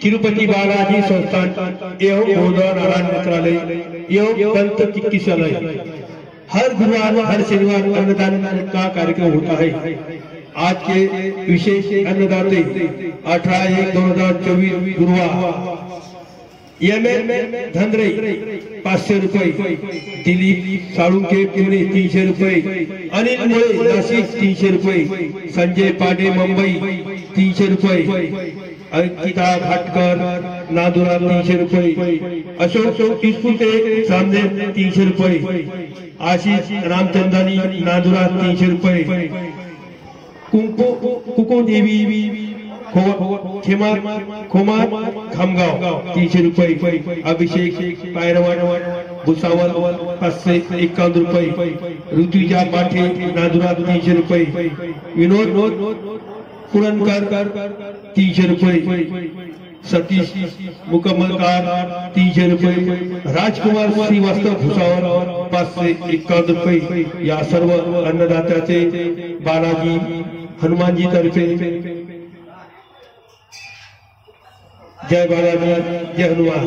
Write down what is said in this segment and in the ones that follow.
तिरुपति बालाजी संस्थान एवं बोधा नारायण नेत्रालय एवं दंत चिकित्सालय हर गुरुवार हर शनिवार अन्नदान का कार्यक्रम होता है। आज के विशेष अन्नदाते 18/1/2024 गुरुवार एम धनरे 500 रुपये, दिलीप साळुंके पुणे 300 रुपये, अनिल मुळे नाशिक 300 रुपये, संजय पाडे मुंबई 300 रुपये, अंकिता भाटकर नादुरा 300 रुपये, अशोक इस्पुते सामने 300 रुपये, आशीष रामचंदानी नादुरा 300 रुपये, कुको देवी खेमा खोमार खामगाव 300 रुपये, अभिषेक पायरवाड भुसावल 551 रुपये, ऋतुजा पाठे नादुरा 300 रुपये, विनोद कुरणकर 300 रुपये, सतीश मुकम्मलकार 300 रुपये, राजकुमार श्रीवास्तव भुसावल 551 रुपये। या सर्व अन्नदात्याचे बालाजी हनुमानजी तर्फे जय बालाजी जय हनुमान।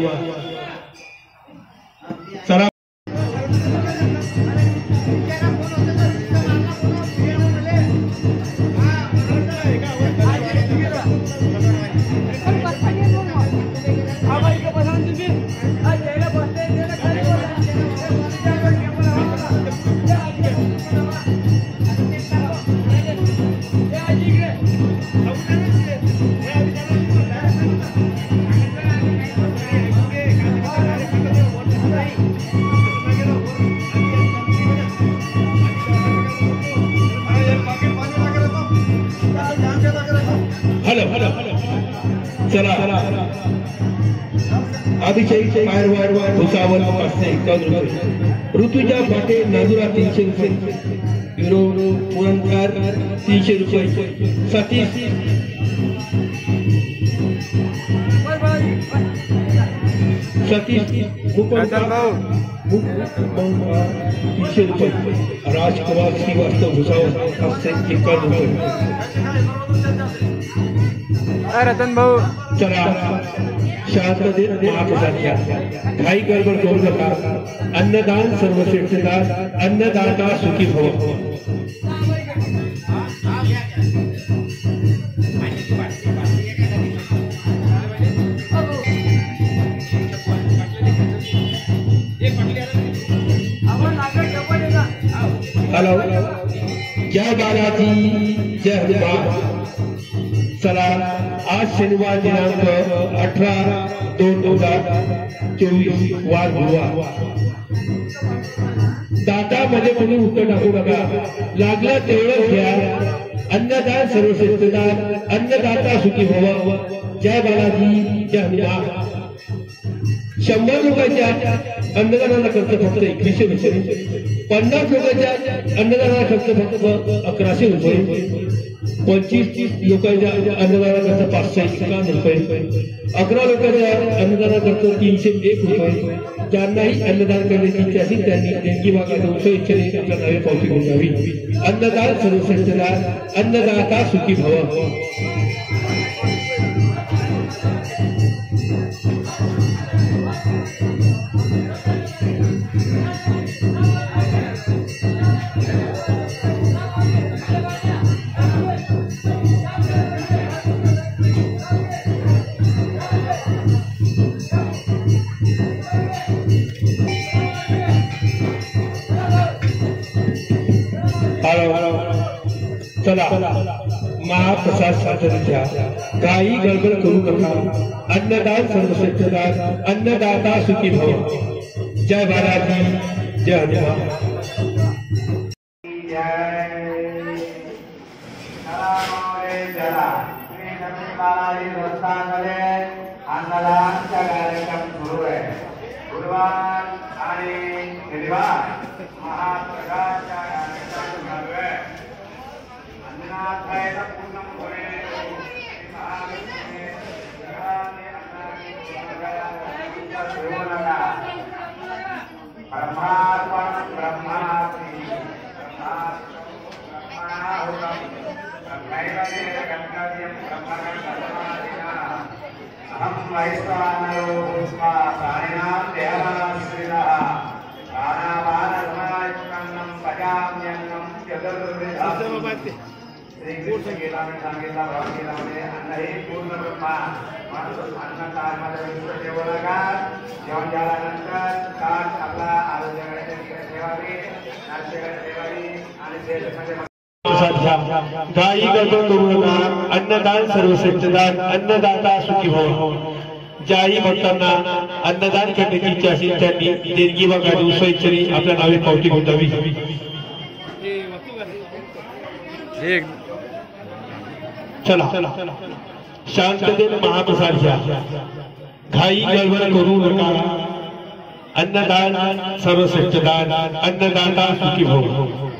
चला चला अभिषेक पायरवाड भुसावल 551 रुपये, ऋतुजा पाटे नादुरा 300 रुपये, विनोद कुरणकर 300 रुपये, सतीश मुकम्मलकार 300 रुपये, राजकुमार श्रीवास्तव भुसावल 551 रुपये। रतन भाऊ चला शांततेत महाप्रसाद घ्या, घाई गडबड करू नका। अन्नदान सर्वश्रेष्ठदान, अन्नदाता सुखी भव। हेलो जय बालाजी जय हनुमान। चला आज शनिवार दिनांक 18/2/2024 वार गुरुवार। दातामध्ये कोणी उत्तर टाकू नका, लागलं तेवढंच घ्या। अन्नदान सर्वश्रेष्ठदान, अन्नदाता सुखी भव। जय बालाजी जय हनुमान। 100 लोकांच्या अन्नदानाला खर्च फक्त 2100 रुपये, 50 लोकांच्या अन्नदानाला खर्च फक्त 1100 रुपये, 25 लोकांच्या अन्नदानाला खर्च 551 रुपये, 11 लोकांच्या अन्नदानाला खर्च 301 रुपये। ज्यांनाही अन्नदान करण्याची इच्छा असेल त्यांनी देणगी भागा 200 इच्छेने त्यांच्या नावे पावती घेऊन जावी। अन्नदान सर्वश्रेष्ठदान, अन्नदाता सुखी भव। चला महाप्रसाद सादर घ्या, काही गडबड करू नका। अन्नदान सर्वश्रेष्ठदान, अन्नदाता सुखी भव। जय बालाजी जय हनुमान। अन्नदानचा कार्यक्रम सुरू आहे। गुरुवार आणि शनिवार महाप्रसादाचा कार्यक्रम चालू आहे। अन्नदाता पूर्णपणे परमात्मा ब्रह्मास्मि ब्रह्मणाहुतं ब्रह्मैव गन्तव्यं ब्रह्मणः अहं वैश्वानरो भूत्वा प्राणिनां देहाश्रितः प्राणापानसमायुक्तं पचाम्यन्नं चतुर्विधम् श्रीकृष्ण गीता में सांगीता भगवद्गीता में अन्न ही पूर्ण ब्रह्मा अन्न मध्ये विश्वदेवला का जेवण झाल्यानंतर ताट आपला आरोग्याकडे ठेवावी नाश्त्याकडे ठेवावी आणि देशामध्ये गाई गडबड करू नका अन्नदान सर्वश्रेष्ठ दान अन्नदाता सुखी भव ज्याही भक्तांना अन्नदान करण्याची इच्छा असेल त्यांनी देणगी व गाडी स्वैच्छेने आपल्या नावे पावती नोंदवावी चला शांततेने महाप्रसाद घ्या घाई गडबड करू नका अन्नदान सर्वश्रेष्ठ दान अन्नदाता सुखी भव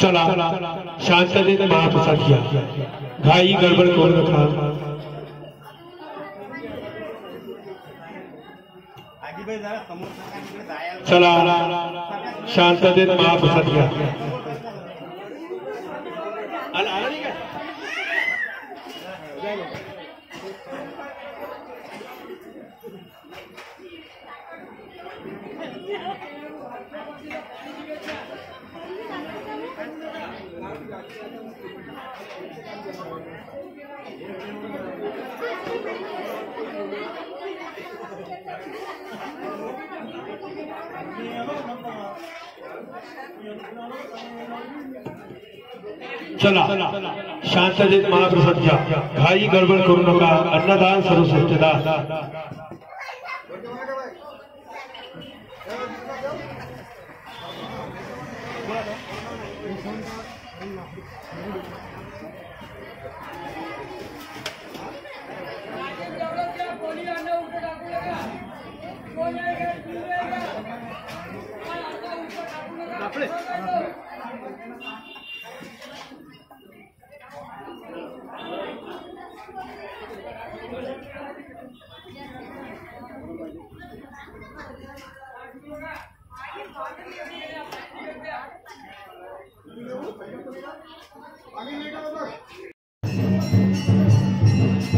चला शांततेने महाप्रसाद घ्या घाई गडबड करू नका चला शांततेने महाप्रसाद घ्या चला शांततेत महाप्रसाद घ्या घाई गडबड करू नका अन्नदान सर्वश्रेष्ठ दान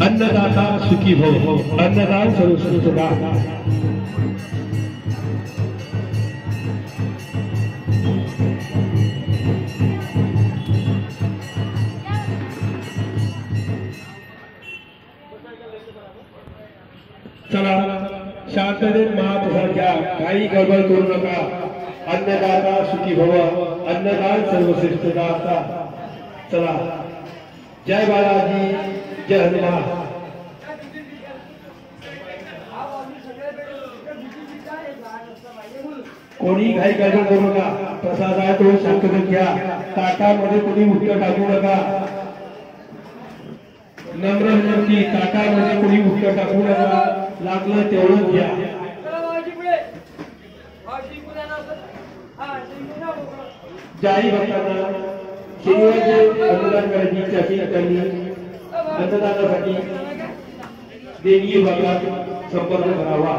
अन्नदाता सुखी भव अन्नदान सर्वश्रेष्ठ दान चला शांततेत महाप्रसाद घ्या काही गडबड करू नका अन्नदाता सुखी भव अन्नदान सर्वश्रेष्ठ दाता चला जय बालाजी जय हनुमान कोणी घाई गडबड करू नका प्रसाद आहे तो शांततेत घ्या ताटामध्ये कोणी उत्तर टाकू नका नम्र विनंती ताटामध्ये कोणी उत्तर टाकू नका लागलं तेवढंच घ्या ज्याही भक्तांना शनिवारचे अन्नदान करायची इच्छा असेल त्यांनी अन्नदानासाठी देणगी विभागात संपर्क करावा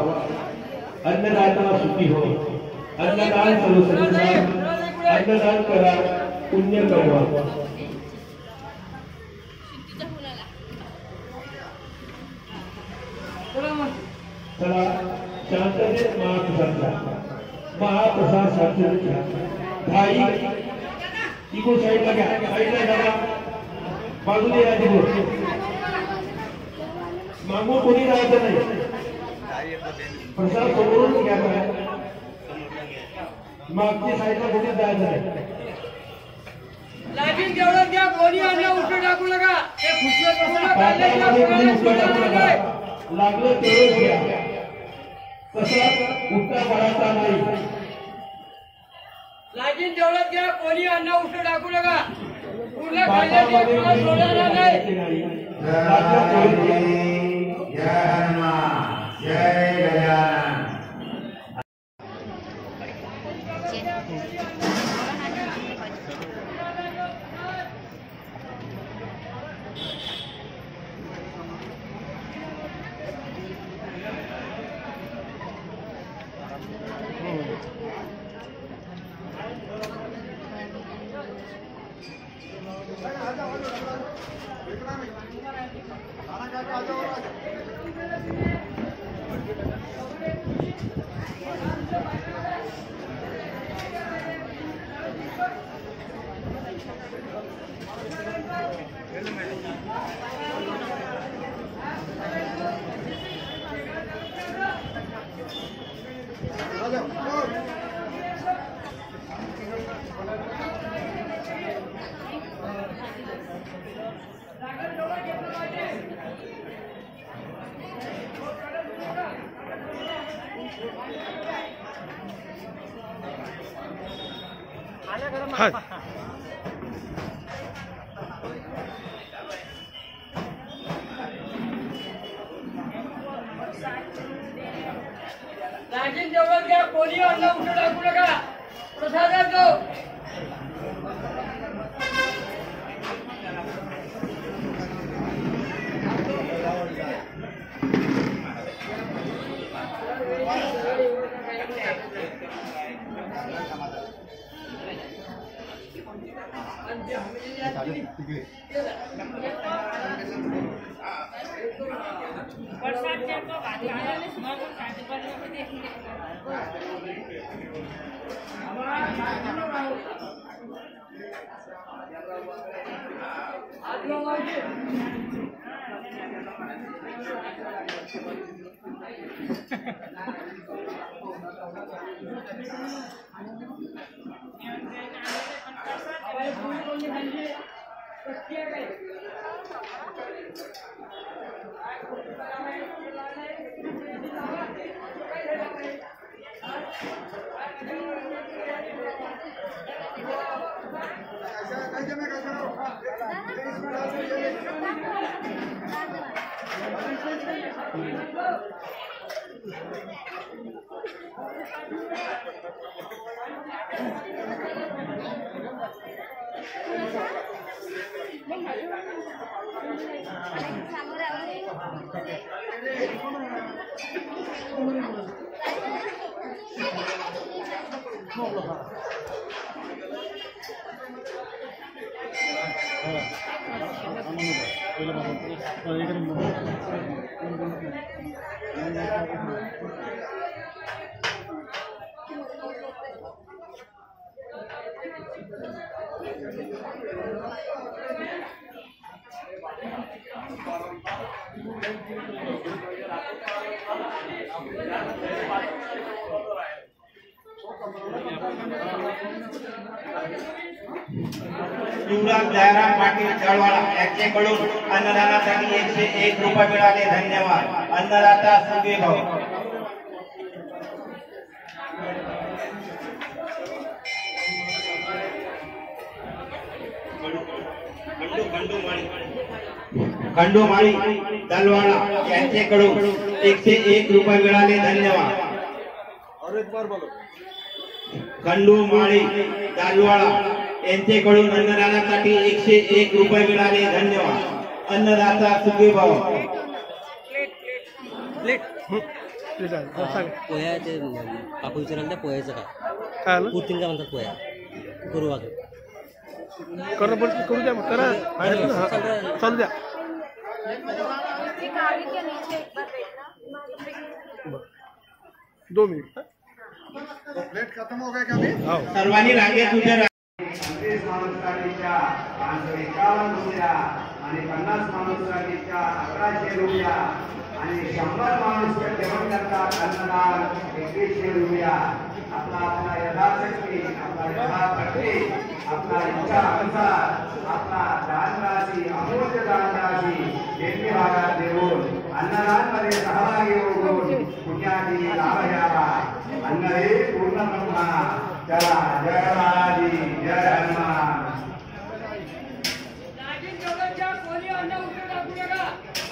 अन्नदाता सुखी हो अन्नदान सर्वश्रेष्ठ अन्नदान करा पुण्य करा चला शांततेत महाप्रसाद शांततेत घ्या घाई इकडून साईडला घ्या साईडला घ्या बाजूने या तिकडून मागून कोणी राहायचं नाही प्रसाद समोरून घ्या मागच्या साईडला कोणी जायचं नाही लागेल जेवढं घ्या कोणी अन्न उठून टाकू नका ते खुशीवर लागलं तेवढंच घ्या तसं उठता पडायचा नाही लागेल जेवढं घ्या कोणी अन्न उठून टाकू नका पूर्ण खाल्ल्याशिवाय सोडणार नाही जय हनुमान जय गजानन राजीन जेवण घ्या कोणी अन्न उठू टाकू नका प्रसादात जाऊ युवराज जयराम पाटील जळवाडा यांच्याकडून अन्नदानासाठी 101 रुपये मिळाले. धन्यवाद. अन्नदाता सुगे भाऊ. खंडू माळी दलवाडा यांच्याकडून 101 रुपये मिळाले. धन्यवाद. खंडू माळी दलवाडा यांच्याकडून अन्नदानासाठी 101 रुपये मिळाले. धन्यवाद. अन्नदाता सुगे भाऊ. पोह्या ते काकू विचारायला त्या पोह्याचं काय पुरतीन का म्हणतात पोह्या करू करू द्या करा चालू द्या. 2 मिनिट प्लेट खत्म हो गया क्या? सर्वांनी रांगेत उभे राहा. 30 माणसांच्या 551 रुपया आणि 50 माणसांच्या 1100 रुपया आणि 100 माणूस जेवण करतात अन्नदान 2100 रुपया. आपला यथाशक्ती आपला यथाशक्ती आपला इच्छा अनुसार आपला दानराशी अमूल्य दानराशी देणी भागात देऊन अन्नदानमध्ये सहभागी होऊन पुण्याची लाभ घ्यावा. अन्न हे पूर्ण ब्रह्मा. चला जय महाराजी जय हनुमान. राजीन जेवण घ्या कोणी अन्न उठू टाकू नका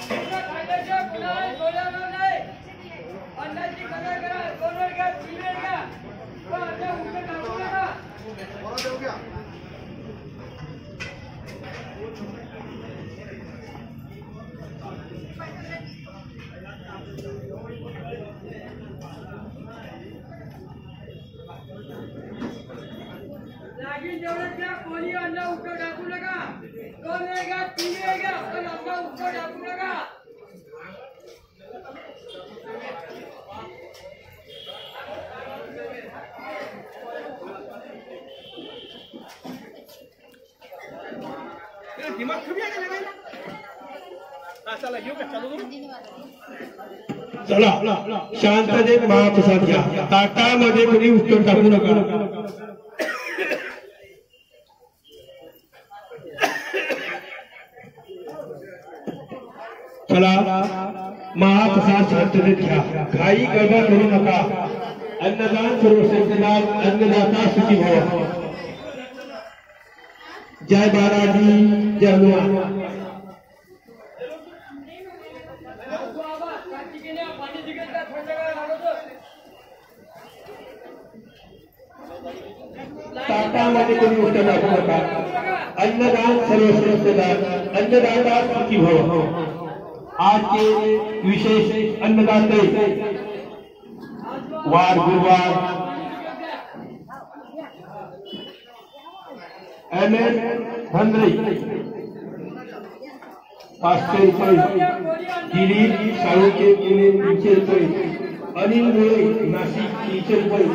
पूर्ण खायच्या कुणाला सोडायला नाही. अन्नाची कदर करा. 2 वेळ घ्या 3 वेळ घ्या अन्न उठू टाकू नका. राजीन जेवण घ्या कोणी अन्न उठू टाकू नका. 2 वेळ घ्या 3 वेळ घ्या पण अन्न उठू टाकू नका. चला शांततेत महाप्रसाद घ्या. ताटामध्ये कोणी उत्तर टाकू नका. चला महाप्रसाद शांततेत घ्या. घाई गडबड करू नका. अन्नदान सर्वश्रेष्ठ दान. अन्नदाता सुखी भव. जय बालाजी जय हनुमान। ताटामध्ये कोणी गोष्ट दाखवू नका। अन्नदान सर्वश्रेष्ठ दान, अन्नदाता सुखी भव। आज के विशेष अन्नदाते वार गुरुवार एमएस धंद्रे 500 रुपये, दिलीप साळुंके 300 रुपये, अनिल मुळे नाशिक 300 रुपये,